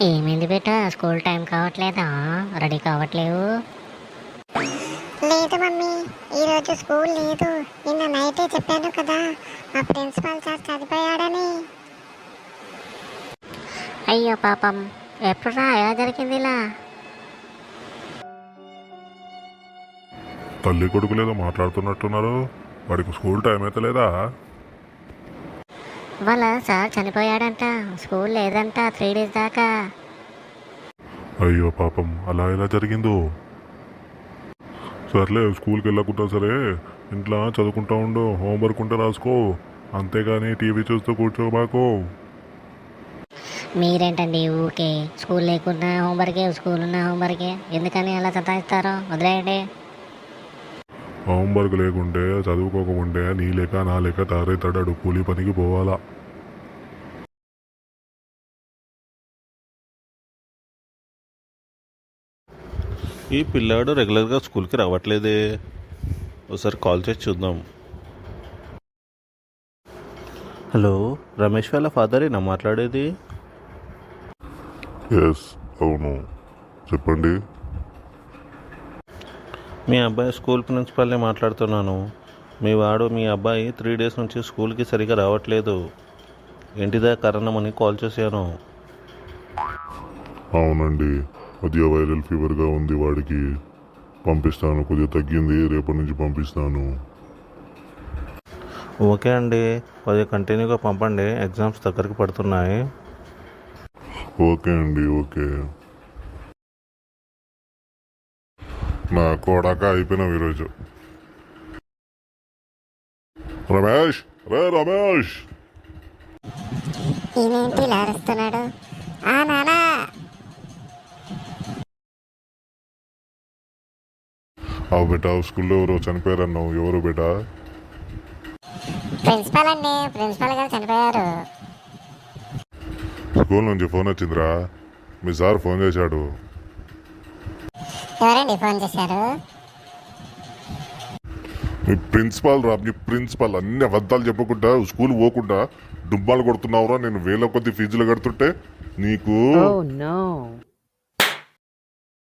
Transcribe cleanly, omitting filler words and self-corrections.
ఏమైంది బేట, school time కావట్లేదా? రెడీ కావట్లేవు? లేదు మమ్మీ, ఈరోజు స్కూల్ లేదు. నిన్న నైటే చెప్పాను కదా మా ప్రిన్సిపాల్ సార్ చనిపోయాడని. అయ్యో పాపం, ఎప్పుడురా ఎలా జరిగింది ఇలా? తల్లి కొడుకు లేదో మాట్లాడుతున్నట్టున్నారు. వాడికి స్కూల్ టైం అయితే లేదా? వాళ్ళ సార్ చనిపోయాడంట, స్కూల్ లేదంట 3 days దాకా. అయ్యో పాపం, అలా ఎలా జరిగిందో. సర్లే, స్కూల్కి వెళ్ళకుండా సరే ఇంట్లో చదువుకుంటా ఉండు, హోంవర్క్ ఉంటే రాసుకో, అంతేగాని టీవీ చూస్తూ కూర్చోబాకు. మీరేంటండి ఊకే స్కూల్ లేకున్నా హోంవర్కే, స్కూల్ ఉన్న హోంవర్కే, ఎందుకని అలా సతాయిస్తారో? వదిలేయండి. హోంవర్క్ లేకుంటే చదువుకోకుంటే నీ లేక నా లేక తయారైతాడాడు, కూలీ పనికి పోవాలా. ఈ పిల్లాడు రెగ్యులర్గా స్కూల్కి రావట్లేదే, ఒకసారి కాల్ చేసి చూద్దాం. హలో, రమేష్ వాళ్ళ ఫాదరేనా మాట్లాడేది? ఎస్, అవును, చెప్పండి. మీ అబ్బాయి స్కూల్ ప్రిన్సిపాల్ని మాట్లాడుతున్నాను. మీ అబ్బాయి 3 days నుంచి స్కూల్కి సరిగా రావట్లేదు. ఏంటిదా కారణమని కాల్ చేశాను. అవునండి, కొద్దిగా వైరల్ ఫీవర్గా ఉంది వాడికి. పంపిస్తాను, కొద్దిగా తగ్గింది, రేపటి నుంచి పంపిస్తాను. ఓకే అండి, కొద్దిగా కంటిన్యూగా పంపండి, ఎగ్జామ్స్ దగ్గరికి పడుతున్నాయి. ఓకే అండి, ఓకే. నా కోడాక అయిపోయినావు ఈరోజు. రమేష్, రే రమేష్. ఈయనేంటి ఇలా అరుస్తున్నాడు? ఆ నానా. అవు బేటా, స్కూల్లో ఎవరో చనిపోయారన్నావు, ఎవరు బేటా? ప్రిన్సిపాల్ అండి, ప్రిన్సిపాల్ గారు చనిపోయారు. స్కూల్ నుంచి ఫోన్ వచ్చిందిరా, మీ సార్ ఫోన్ చేశాడు. ఎవరండి ఫోన్ చేశారు? మీ ప్రిన్సిపాల్ రా, మీ ప్రిన్సిపాల్. అన్ని అబద్ధాలు చెప్పకుండా స్కూల్ పోకుండా డుబ్బాలు కొడుతున్నావురా. నేను వేల కొద్ది ఫీజులు కడుతుంటే నీకు. Oh no.